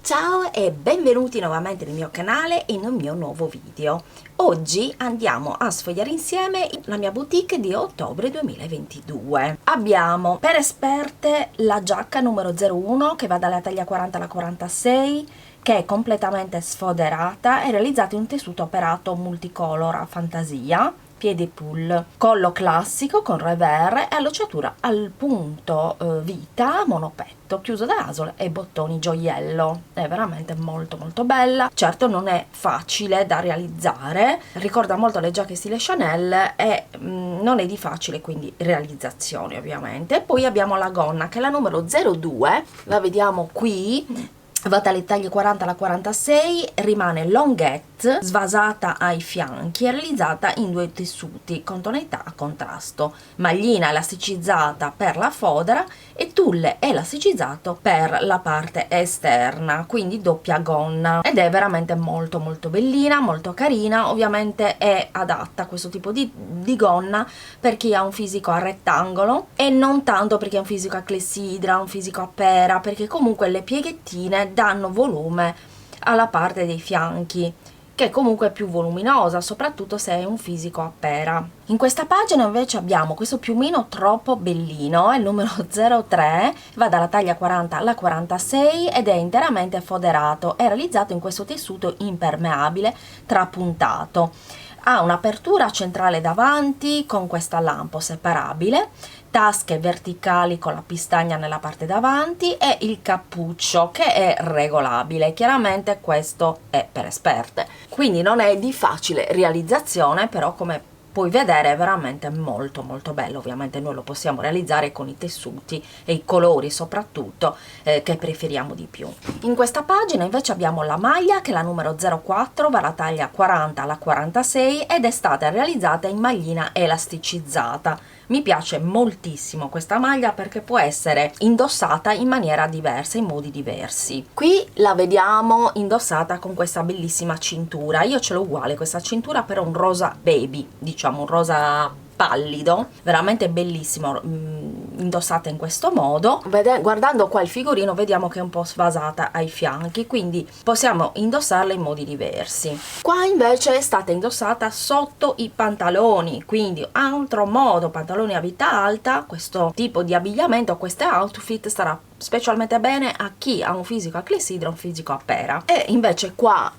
Ciao e benvenuti nuovamente nel mio canale e nel mio nuovo video. Oggi andiamo a sfogliare insieme la mia boutique di ottobre 2022. Abbiamo per esperte la giacca numero 01 che va dalla taglia 40 alla 46, che è completamente sfoderata e realizzata in un tessuto operato multicolor a fantasia, piedi pull, collo classico con revers e allociatura al punto vita monopetto, chiuso da ASOL e bottoni gioiello. È veramente molto bella. Certo non è facile da realizzare, ricorda molto le giacche stile Chanel e non è di facile quindi realizzazione ovviamente. Poi abbiamo la gonna che è la numero 02, la vediamo qui. Va dalle taglie 40 alla 46, rimane longhette, svasata ai fianchi e realizzata in due tessuti con tonalità a contrasto, maglina elasticizzata per la fodera e tulle elasticizzato per la parte esterna, quindi doppia gonna, ed è veramente molto bellina, molto carina. Ovviamente è adatta a questo tipo di gonna per chi ha un fisico a rettangolo e non tanto perché ha un fisico a clessidra, un fisico a pera, perché comunque le pieghettine danno volume alla parte dei fianchi, che comunque è più voluminosa, soprattutto se hai un fisico a pera. In questa pagina invece abbiamo questo piumino troppo bellino, è il numero 03, va dalla taglia 40 alla 46 ed è interamente foderato, è realizzato in questo tessuto impermeabile trapuntato. Ha un'apertura centrale davanti con questa lampo separabile, tasche verticali con la pistagna nella parte davanti e il cappuccio che è regolabile. Chiaramente questo è per esperte, quindi non è di facile realizzazione, però come puoi vedere è veramente molto bello. Ovviamente noi lo possiamo realizzare con i tessuti e i colori soprattutto che preferiamo di più. In questa pagina invece abbiamo la maglia che è la numero 04, va dalla taglia 40 alla 46 ed è stata realizzata in maglina elasticizzata. Mi piace moltissimo questa maglia perché può essere indossata in maniera diversa, in modi diversi. Qui la vediamo indossata con questa bellissima cintura. Io ce l'ho uguale questa cintura, però un rosa baby, diciamo un rosa pallido, veramente bellissimo, indossata in questo modo. Guardando qua il figurino vediamo che è un po' svasata ai fianchi, quindi possiamo indossarla in modi diversi. Qua invece è stata indossata sotto i pantaloni, quindi altro modo, pantaloni a vita alta. Questo tipo di abbigliamento, queste outfit starà specialmente bene a chi ha un fisico a clessidra, un fisico a pera. E invece qua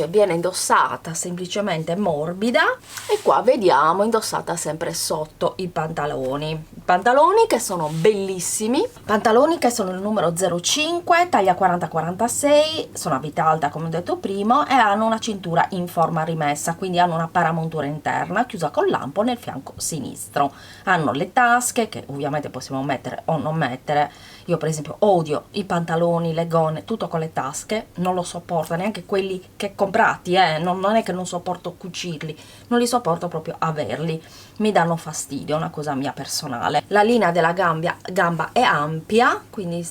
viene indossata semplicemente morbida e qua vediamo indossata sempre sotto i pantaloni che sono bellissimi, pantaloni che sono il numero 05, taglia 40-46, sono a vita alta come ho detto prima e hanno una cintura in forma rimessa, quindi hanno una paramontura interna chiusa con lampo nel fianco sinistro. Hanno le tasche che ovviamente possiamo mettere o non mettere. Io per esempio odio i pantaloni, le gonne, tutto con le tasche, non lo sopporto, neanche quelli che comprati, non è che non sopporto cucirli, non li sopporto proprio averli, mi danno fastidio, è una cosa mia personale. La linea della gamba è ampia, quindi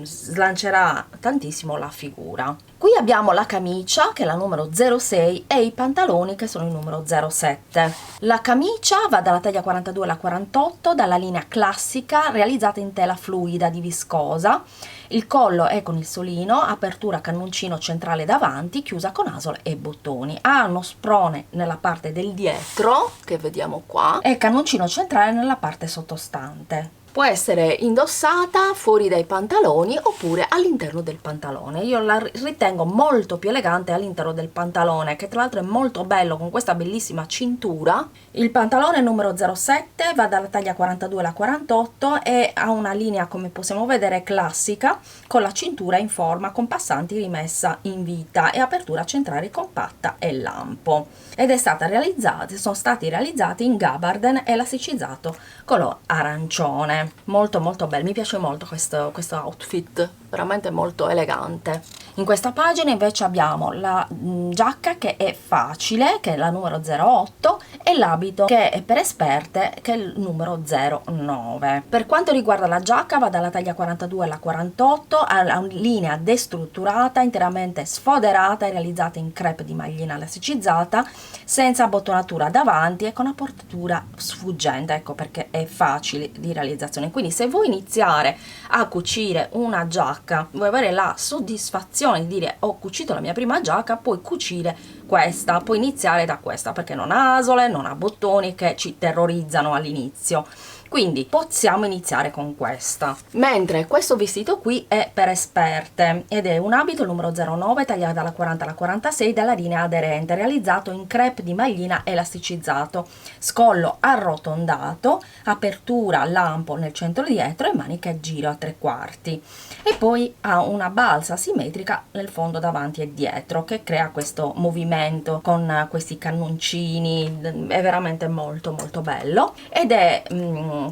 slancerà tantissimo la figura. Qui abbiamo la camicia che è la numero 06 e i pantaloni che sono il numero 07. La camicia va dalla taglia 42 alla 48, dalla linea classica realizzata in tela fluida di viscosa. Il collo è con il solino, apertura cannoncino centrale davanti, chiusa con ASOL e bottoni. Ha uno sprone nella parte del dietro, che vediamo qua, e cannoncino centrale nella parte sottostante. Può essere indossata fuori dai pantaloni oppure all'interno del pantalone. Io la ritengo molto più elegante all'interno del pantalone, che tra l'altro è molto bello con questa bellissima cintura. Il pantalone numero 07 va dalla taglia 42 alla 48 e ha una linea, come possiamo vedere, classica, con la cintura in forma con passanti rimessa in vita e apertura centrale compatta e lampo. Ed sono stati realizzati in gabardine elasticizzato color arancione. Molto bello, mi piace molto questo outfit, veramente molto elegante. In questa pagina invece abbiamo la giacca che è facile, che è la numero 08, e l'abito che è per esperte, che è il numero 09. Per quanto riguarda la giacca va dalla taglia 42 alla 48, ha una linea destrutturata, interamente sfoderata e realizzata in crepe di maglina elasticizata, senza bottonatura davanti e con apertura sfuggente, ecco perché è facile di realizzazione. Quindi se vuoi iniziare a cucire una giacca, vuoi avere la soddisfazione sensazione di dire ho cucito la mia prima giacca, puoi cucire questa, puoi iniziare da questa, perché non ha asole, non ha bottoni che ci terrorizzano all'inizio. Quindi possiamo iniziare con questa. Mentre questo vestito qui è per esperte ed è un abito numero 09, tagliato dalla 40 alla 46, dalla linea aderente, realizzato in crepe di maglina elasticizzato, scollo arrotondato, apertura lampo nel centro dietro e maniche a giro a 3/4. E poi ha una balza simmetrica nel fondo davanti e dietro che crea questo movimento con questi cannoncini, è veramente molto molto bello ed è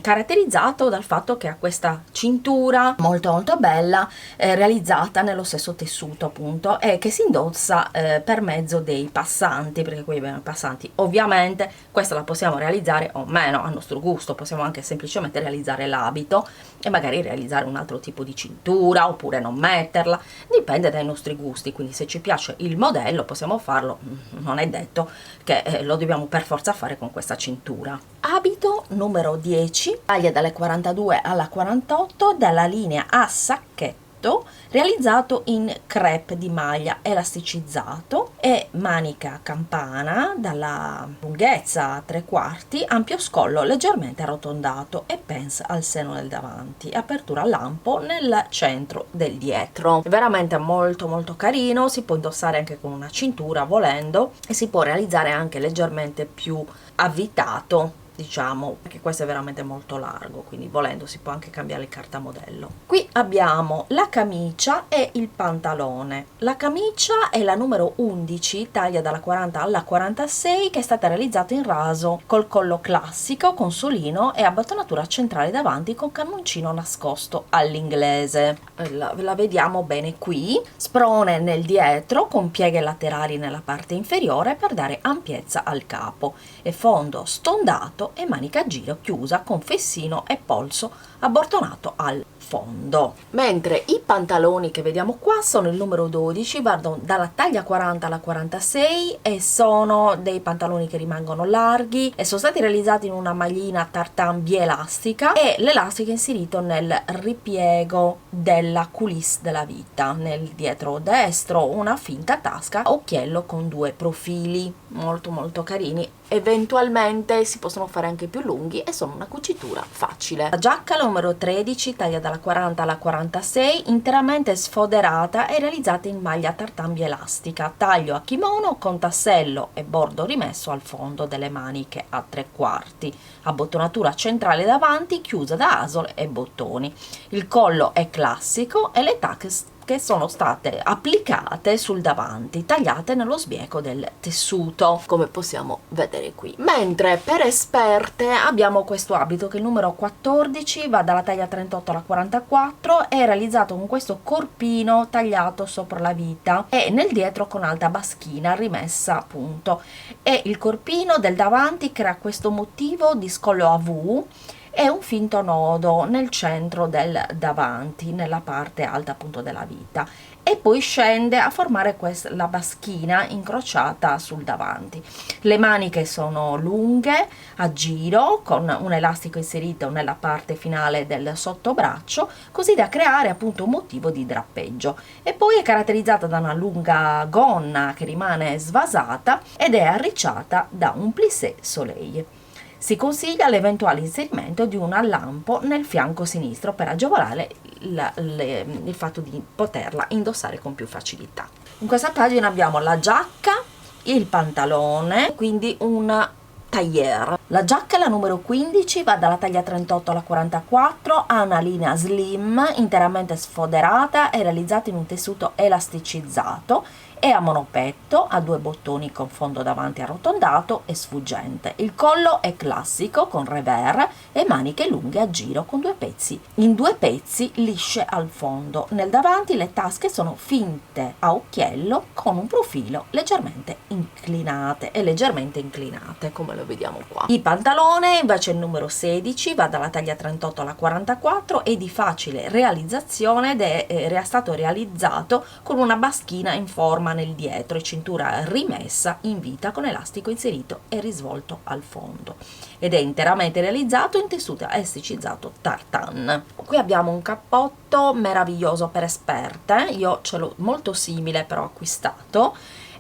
caratterizzato dal fatto che ha questa cintura molto molto bella, realizzata nello stesso tessuto appunto, e che si indossa per mezzo dei passanti, perché qui abbiamo i passanti. Ovviamente questa la possiamo realizzare o meno a nostro gusto, possiamo anche semplicemente realizzare l'abito e magari realizzare un altro tipo di cintura oppure non metterla, dipende dai nostri gusti. Quindi se ci piace il modello possiamo farlo, non è detto che lo dobbiamo per forza fare con questa cintura. Abito numero 10, taglia dalle 42 alla 48, dalla linea a sacchetto, realizzato in crepe di maglia elasticizzato e manica a campana, dalla lunghezza a 3/4, ampio scollo leggermente arrotondato e pens al seno del davanti, apertura a lampo nel centro del dietro. È veramente molto molto carino, si può indossare anche con una cintura volendo e si può realizzare anche leggermente più avvitato, diciamo, perché questo è veramente molto largo, quindi volendo si può anche cambiare il cartamodello. Qui abbiamo la camicia e il pantalone. La camicia è la numero 11, taglia dalla 40 alla 46, che è stata realizzata in raso col collo classico con solino e abbotonatura centrale davanti con cannoncino nascosto all'inglese. La vediamo bene qui, sprone nel dietro con pieghe laterali nella parte inferiore per dare ampiezza al capo e fondo stondato e manica a giro chiusa con fessino e polso abbottonato al fondo. Mentre i pantaloni che vediamo qua sono il numero 12, vanno dalla taglia 40 alla 46 e sono dei pantaloni che rimangono larghi e sono stati realizzati in una maglina tartan bielastica e l'elastico è inserito nel ripiego della coulisse della vita, nel dietro destro una finta tasca a occhiello con due profili molto molto carini. Eventualmente si possono fare anche più lunghi e sono una cucitura facile. La giacca numero 13, taglia dalla 40 alla 46, interamente sfoderata e realizzata in maglia tartan bielastica, taglio a kimono con tassello e bordo rimesso al fondo delle maniche a 3/4, abbottonatura centrale davanti chiusa da asole e bottoni. Il collo è classico e le tacche che sono state applicate sul davanti, tagliate nello sbieco del tessuto, come possiamo vedere qui. Mentre per esperte abbiamo questo abito che è il numero 14, va dalla taglia 38 alla 44, è realizzato con questo corpino tagliato sopra la vita e nel dietro con alta baschina rimessa appunto, e il corpino del davanti crea questo motivo di scollo a V e un finto nodo nel centro del davanti, nella parte alta appunto della vita, e poi scende a formare la baschina incrociata sul davanti. Le maniche sono lunghe a giro con un elastico inserito nella parte finale del sottobraccio, così da creare appunto un motivo di drappeggio, e poi è caratterizzata da una lunga gonna che rimane svasata ed è arricciata da un plissé soleil. Si consiglia l'eventuale inserimento di un allampo nel fianco sinistro per agevolare il fatto di poterla indossare con più facilità. In questa pagina abbiamo la giacca, il pantalone, quindi un tailleur. La giacca, la numero 15, va dalla taglia 38 alla 44, ha una linea slim interamente sfoderata e realizzata in un tessuto elasticizzato, è a monopetto, ha due bottoni con fondo davanti arrotondato e sfuggente. Il collo è classico con revers e maniche lunghe a giro con in due pezzi lisce al fondo. Nel davanti le tasche sono finte a occhiello con un profilo leggermente inclinate come lo vediamo qua. Il pantalone invece è il numero 16, va dalla taglia 38 alla 44, è di facile realizzazione ed è stato realizzato con una baschina in forma nel dietro e cintura rimessa in vita con elastico inserito e risvolto al fondo, ed è interamente realizzato in tessuto esticizzato tartan. Qui abbiamo un cappotto meraviglioso per esperte, io ce l'ho molto simile però acquistato,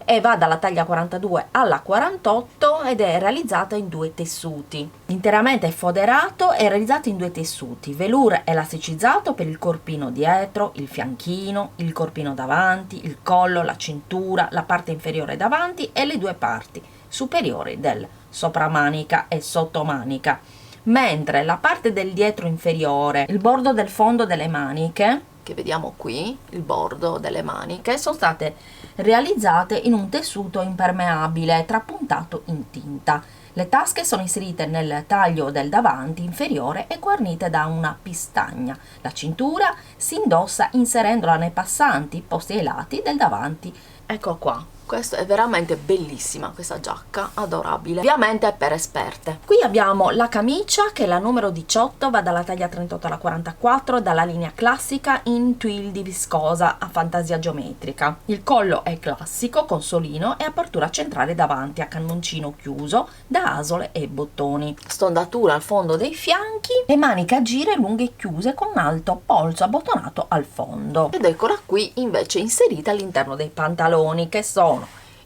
e va dalla taglia 42 alla 48 ed è realizzata in 2 tessuti. Interamente foderato e realizzato in 2 tessuti, velour elasticizzato per il corpino dietro, il fianchino, il corpino davanti, il collo, la cintura, la parte inferiore davanti e le 2 parti superiori del sopramanica e sottomanica, mentre la parte del dietro inferiore, il bordo del fondo delle maniche, che vediamo qui, il bordo delle maniche, sono state realizzate in un tessuto impermeabile trapuntato in tinta. Le tasche sono inserite nel taglio del davanti inferiore e guarnite da una pistagna. La cintura si indossa inserendola nei passanti posti ai lati del davanti. Ecco qua. Questa è veramente bellissima, questa giacca, adorabile, ovviamente per esperte. Qui abbiamo la camicia, che è la numero 18, va dalla taglia 38 alla 44, dalla linea classica in twill di viscosa a fantasia geometrica. Il collo è classico, con solino e apertura centrale davanti a cannoncino chiuso da asole e bottoni. Stondatura al fondo dei fianchi e maniche a gire lunghe e chiuse con un alto polso abbottonato al fondo. Ed eccola qui invece inserita all'interno dei pantaloni, che sono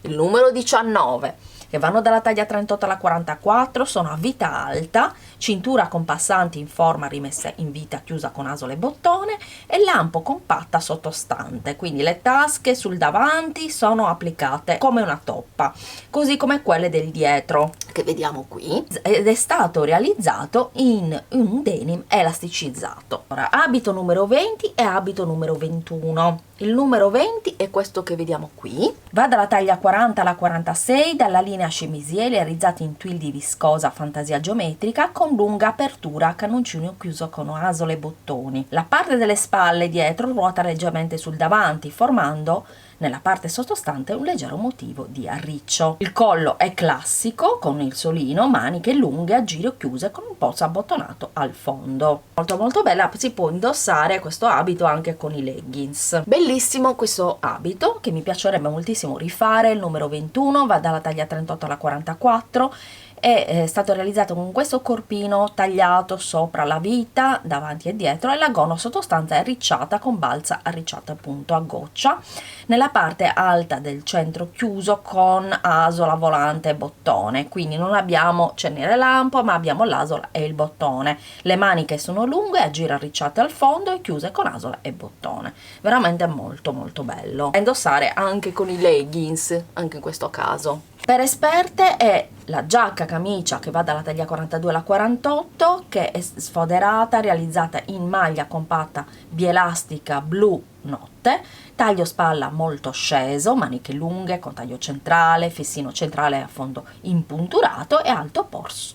il numero 19, che vanno dalla taglia 38 alla 44, sono a vita alta, cintura con passanti in forma rimessa in vita chiusa con asole e bottone e lampo compatta sottostante, quindi le tasche sul davanti sono applicate come una toppa, così come quelle del dietro che vediamo qui, ed è stato realizzato in un denim elasticizzato. Ora, abito numero 20 e abito numero 21. Il numero 20 è questo che vediamo qui, va dalla taglia 40 alla 46, dalla linea chemisier realizzati in twill di viscosa fantasia geometrica con lunga apertura a cannoncino chiuso con asole e bottoni. La parte delle spalle dietro ruota leggermente sul davanti, formando nella parte sottostante un leggero motivo di arriccio. Il collo è classico con il solino, maniche lunghe a giro chiuse con un polso abbottonato al fondo. Molto bella, si può indossare questo abito anche con i leggings. Bellissimo questo abito che mi piacerebbe moltissimo rifare, il numero 21, va dalla taglia 38 alla 44. È stato realizzato con questo corpino tagliato sopra la vita davanti e dietro e la gonna sottostante è arricciata con balza arricciata appunto a goccia nella parte alta del centro chiuso con asola, volante e bottone, quindi non abbiamo cernere lampo ma abbiamo l'asola e il bottone. Le maniche sono lunghe, a giro arricciate al fondo e chiuse con asola e bottone, veramente molto bello da indossare anche con i leggings, anche in questo caso. Per esperte è la giacca camicia che va dalla taglia 42 alla 48, che è sfoderata, realizzata in maglia compatta bielastica blu notte, taglio spalla molto sceso, maniche lunghe con taglio centrale, fessino centrale a fondo impunturato e alto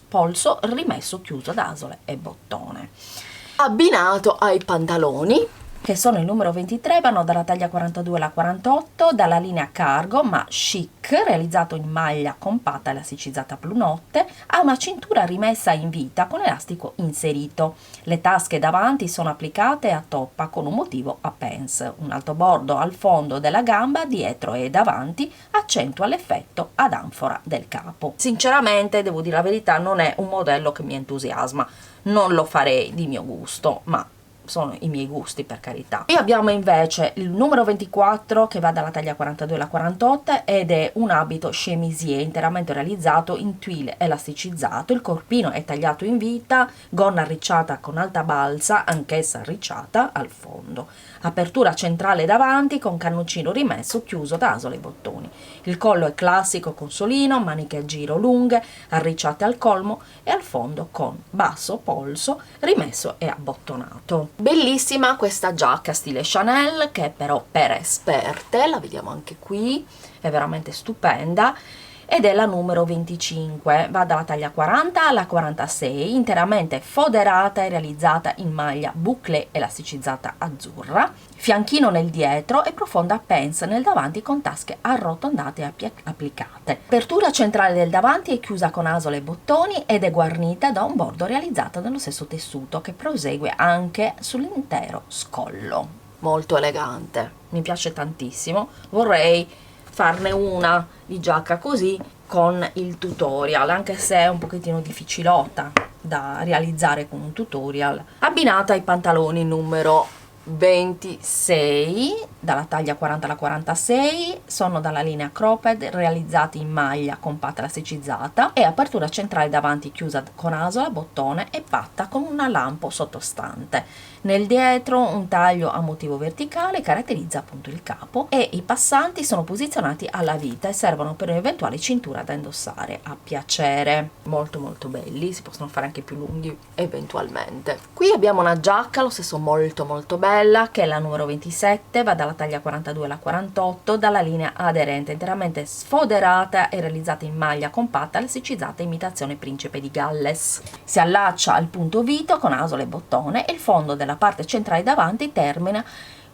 polso rimesso chiuso da asole e bottone. Abbinato ai pantaloni, che sono il numero 23, vanno dalla taglia 42 alla 48, dalla linea cargo ma chic, realizzato in maglia compatta elasticizzata blu notte, ha una cintura rimessa in vita con elastico inserito. Le tasche davanti sono applicate a toppa con un motivo a pants. Un alto bordo al fondo della gamba, dietro e davanti, accentua l'effetto ad anfora del capo. Sinceramente, devo dire la verità, non è un modello che mi entusiasma, non lo farei di mio gusto, ma sono i miei gusti, per carità. E abbiamo invece il numero 24 che va dalla taglia 42 alla 48 ed è un abito chemisier interamente realizzato in twill elasticizzato, il corpino è tagliato in vita, gonna arricciata con alta balza, anch'essa arricciata al fondo, apertura centrale davanti con cannoncino rimesso chiuso da asole e bottoni. Il collo è classico con solino, maniche a giro lunghe, arricciate al colmo e al fondo con basso polso rimesso e abbottonato. Bellissima questa giacca stile Chanel, che è però per esperte, la vediamo anche qui, è veramente stupenda. ed è la numero 25, va dalla taglia 40 alla 46, interamente foderata e realizzata in maglia bouclé elasticizzata azzurra, fianchino nel dietro e profonda pants nel davanti con tasche arrotondate e applicate. L'apertura centrale del davanti è chiusa con asole e bottoni ed è guarnita da un bordo realizzato nello stesso tessuto che prosegue anche sull'intero scollo. Molto elegante, mi piace tantissimo, vorrei farne una di giacca così con il tutorial, anche se è un pochettino difficilota da realizzare con un tutorial, abbinata ai pantaloni numero 26, dalla taglia 40 alla 46, sono dalla linea cropped, realizzati in maglia compatta elasticizzata e apertura centrale davanti chiusa con asola, bottone e patta con una lampo sottostante. Nel dietro un taglio a motivo verticale caratterizza appunto il capo e i passanti sono posizionati alla vita e servono per un'eventuale cintura da indossare a piacere. Molto molto belli, si possono fare anche più lunghi eventualmente. Qui abbiamo una giacca, lo stesso molto molto bella, che è la numero 27, va dalla taglia 42 alla 48, dalla linea aderente, interamente sfoderata e realizzata in maglia compatta elasticizzata imitazione principe di Galles. Si allaccia al punto vito con asola e bottone e il fondo della parte centrale davanti termina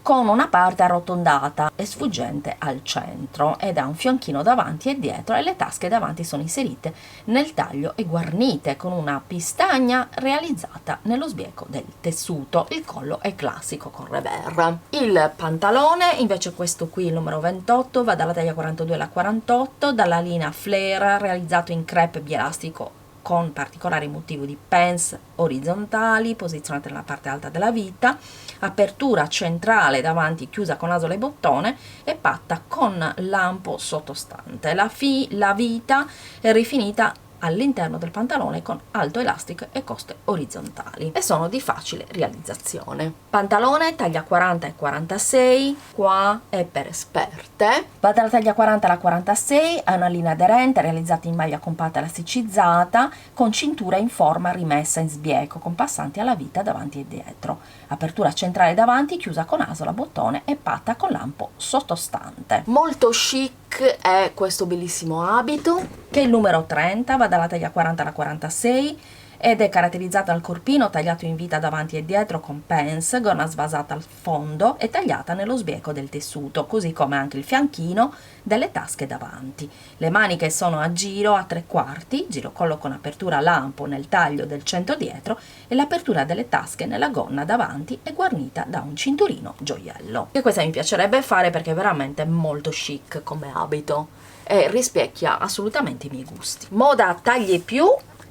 con una parte arrotondata e sfuggente al centro ed ha un fianchino davanti e dietro e le tasche davanti sono inserite nel taglio e guarnite con una pistagna realizzata nello sbieco del tessuto. Il collo è classico con revers. Il pantalone invece, questo qui il numero 28, va dalla taglia 42 alla 48, dalla linea flare realizzato in crepe bielastico con particolari motivi di pants orizzontali posizionate nella parte alta della vita, apertura centrale davanti chiusa con asola e bottone e patta con lampo sottostante. La vita è rifinita all'interno del pantalone con alto elastico e coste orizzontali e sono di facile realizzazione. Pantalone taglia 40 e 46, qua è per esperte, va dalla taglia 40 alla 46, ha una linea aderente realizzata in maglia compatta elasticizzata con cintura in forma rimessa in sbieco con passanti alla vita davanti e dietro, apertura centrale davanti chiusa con asola, bottone e patta con lampo sottostante. Molto chic è questo bellissimo abito che è il numero 30, va dalla taglia 40 alla 46 ed è caratterizzato dal corpino tagliato in vita davanti e dietro con pants, gonna svasata al fondo e tagliata nello sbieco del tessuto, così come anche il fianchino delle tasche davanti. Le maniche sono a giro a 3/4, giro collo con apertura a lampo nel taglio del centro dietro e l'apertura delle tasche nella gonna davanti è guarnita da un cinturino gioiello. E questa mi piacerebbe fare perché è veramente molto chic come abito e rispecchia assolutamente i miei gusti. Moda taglie più.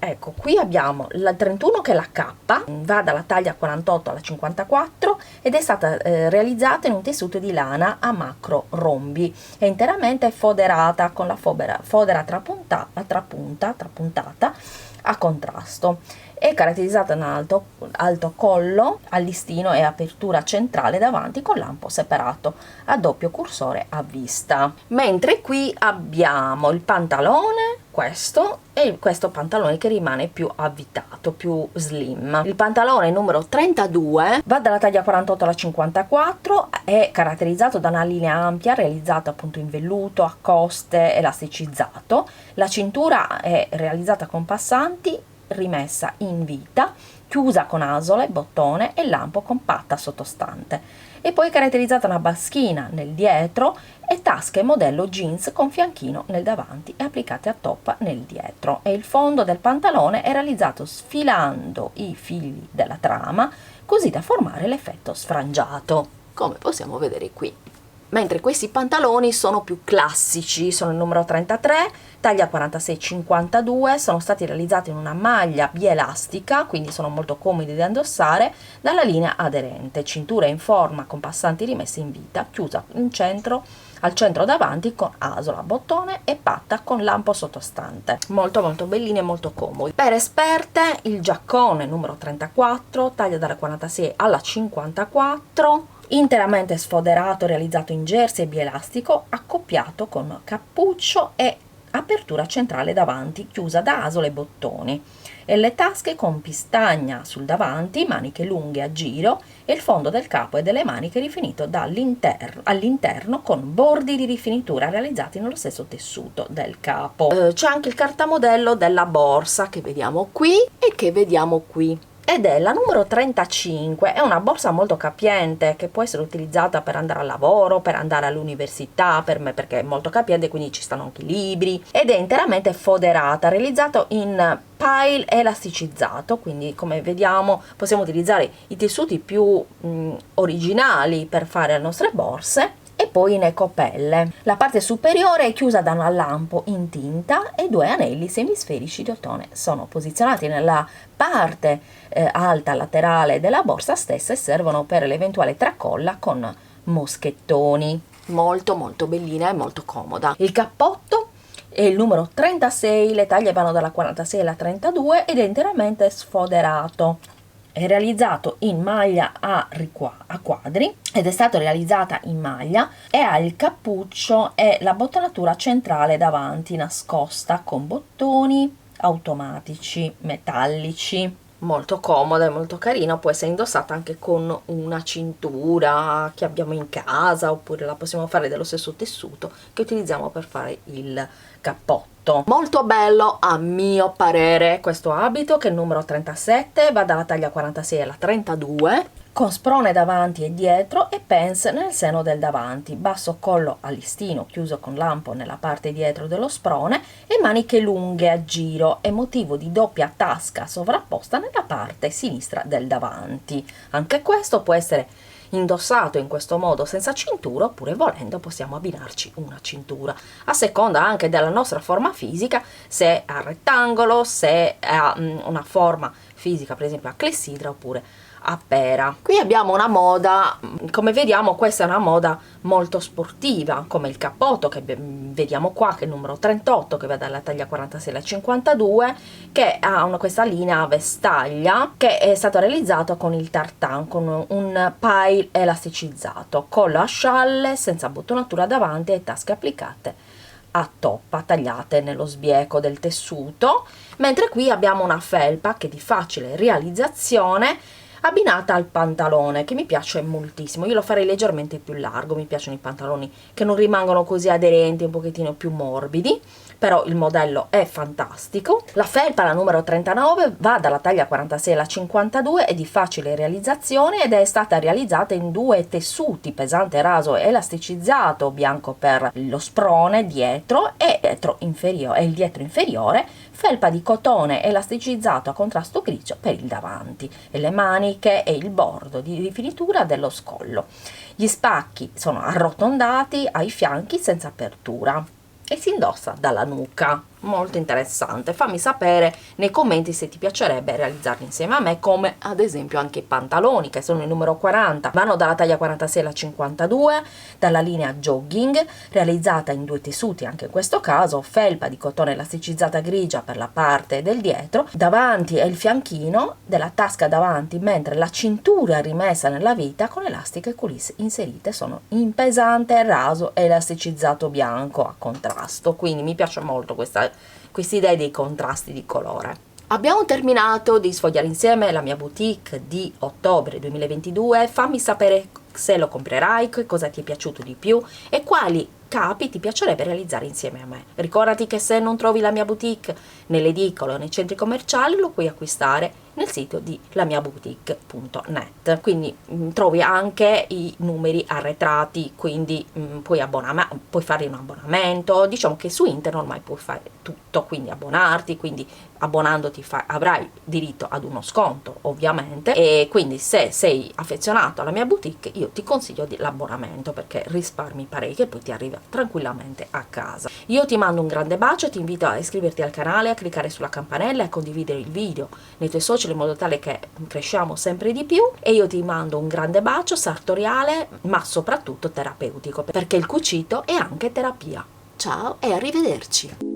Ecco, qui abbiamo la 31 che è la K, va dalla taglia 48 alla 54 ed è stata realizzata in un tessuto di lana a macro rombi, è interamente foderata con la fodera trapuntata a contrasto. È caratterizzata da un alto collo a listino e apertura centrale davanti con lampo separato a doppio cursore a vista. Mentre qui abbiamo il pantalone, questo pantalone che rimane più avvitato, più slim. Il pantalone numero 32 va dalla taglia 48 alla 54, è caratterizzato da una linea ampia realizzata appunto in velluto a coste elasticizzato. La cintura è realizzata con passanti rimessa in vita, chiusa con asole, bottone e lampo compatta sottostante, e poi caratterizzata una baschina nel dietro e tasche modello jeans con fianchino nel davanti e applicate a toppa nel dietro, e il fondo del pantalone è realizzato sfilando i fili della trama così da formare l'effetto sfrangiato, come possiamo vedere qui. Mentre questi pantaloni sono più classici, sono il numero 33, taglia 46-52, sono stati realizzati in una maglia bielastica, quindi sono molto comodi da indossare, dalla linea aderente, cintura in forma con passanti rimesse in vita, chiusa al centro davanti con asola, bottone e patta con lampo sottostante. Molto molto bellini e molto comodi. Per esperte il giaccone numero 34, taglia dalla 46 alla 54, interamente sfoderato, realizzato in jersey e bielastico, accoppiato con cappuccio e apertura centrale davanti chiusa da asole e bottoni, e le tasche con pistagna sul davanti, maniche lunghe a giro, e il fondo del capo e delle maniche rifinito all'interno con bordi di rifinitura realizzati nello stesso tessuto del capo. C'è anche il cartamodello della borsa che vediamo qui e che vediamo qui, ed è la numero 35. È una borsa molto capiente che può essere utilizzata per andare al lavoro, per andare all'università, per me perché è molto capiente, quindi ci stanno anche i libri, ed è interamente foderata, realizzato in pile elasticizzato, quindi come vediamo possiamo utilizzare i tessuti più originali per fare le nostre borse. E poi in ecopelle. La parte superiore è chiusa da un lampo in tinta e due anelli semisferici di ottone sono posizionati nella parte alta laterale della borsa stessa e servono per l'eventuale tracolla con moschettoni. Molto molto bellina e molto comoda. Il cappotto è il numero 36, le taglie vanno dalla 46 alla 32 ed è interamente sfoderato. È realizzato in maglia a quadri ed è stato realizzata in maglia e ha il cappuccio e la bottonatura centrale davanti nascosta con bottoni automatici metallici. Molto comoda e molto carina, può essere indossata anche con una cintura che abbiamo in casa, oppure la possiamo fare dello stesso tessuto che utilizziamo per fare il cappotto. Molto bello a mio parere questo abito, che è il numero 37, va dalla taglia 46 alla 32, con sprone davanti e dietro e pens nel seno del davanti, basso collo a listino chiuso con lampo nella parte dietro dello sprone e maniche lunghe a giro e motivo di doppia tasca sovrapposta nella parte sinistra del davanti. Anche questo può essere indossato in questo modo senza cintura, oppure volendo possiamo abbinarci una cintura a seconda anche della nostra forma fisica, se a rettangolo, se ha una forma fisica per esempio a clessidra oppure a pera. Qui abbiamo una moda, come vediamo questa è una moda molto sportiva, come il cappotto che vediamo qua, che è il numero 38, che va dalla taglia 46 alla 52, che ha questa linea a vestaglia che è stato realizzato con il tartan, con un pile elasticizzato, collo a scialle senza bottonatura davanti e tasche applicate a toppa tagliate nello sbieco del tessuto, mentre qui abbiamo una felpa che è di facile realizzazione abbinata al pantalone, che mi piace moltissimo. Io lo farei leggermente più largo, mi piacciono i pantaloni che non rimangono così aderenti, un pochettino più morbidi, però il modello è fantastico. La felpa, la numero 39, va dalla taglia 46 alla 52, è di facile realizzazione ed è stata realizzata in due tessuti, pesante raso e elasticizzato, bianco per lo sprone dietro e il dietro inferiore, felpa di cotone elasticizzato a contrasto grigio per il davanti, e le maniche e il bordo di rifinitura dello scollo. Gli spacchi sono arrotondati ai fianchi senza apertura e si indossa dalla nuca. Molto interessante. Fammi sapere nei commenti se ti piacerebbe realizzarli insieme a me, come ad esempio anche i pantaloni, che sono il numero 40, vanno dalla taglia 46 alla 52, dalla linea jogging, realizzata in due tessuti anche in questo caso, felpa di cotone elasticizzata grigia per la parte del dietro, davanti è il fianchino della tasca davanti, mentre la cintura rimessa nella vita con elastiche e coulisse inserite sono in pesante raso e elasticizzato bianco a contrasto. Quindi mi piace molto questa idea dei contrasti di colore. Abbiamo terminato di sfogliare insieme la mia boutique di ottobre 2022. Fammi sapere se lo comprerai, che cosa ti è piaciuto di più e quali capi ti piacerebbe realizzare insieme a me. Ricordati che se non trovi la mia boutique nelle edicole o nei centri commerciali, lo puoi acquistare nel sito di lamiaboutique.net. Quindi trovi anche i numeri arretrati, quindi puoi fare un abbonamento. Diciamo che su internet ormai puoi fare tutto, quindi abbonarti, quindi abbonandoti avrai diritto ad uno sconto ovviamente, e quindi se sei affezionato alla mia boutique io ti consiglio l'abbonamento perché risparmi parecchio e poi ti arriva tranquillamente a casa. Io ti mando un grande bacio, ti invito a iscriverti al canale, a cliccare sulla campanella e a condividere il video nei tuoi social in modo tale che cresciamo sempre di più, e io ti mando un grande bacio sartoriale ma soprattutto terapeutico, perché il cucito è anche terapia. Ciao e arrivederci!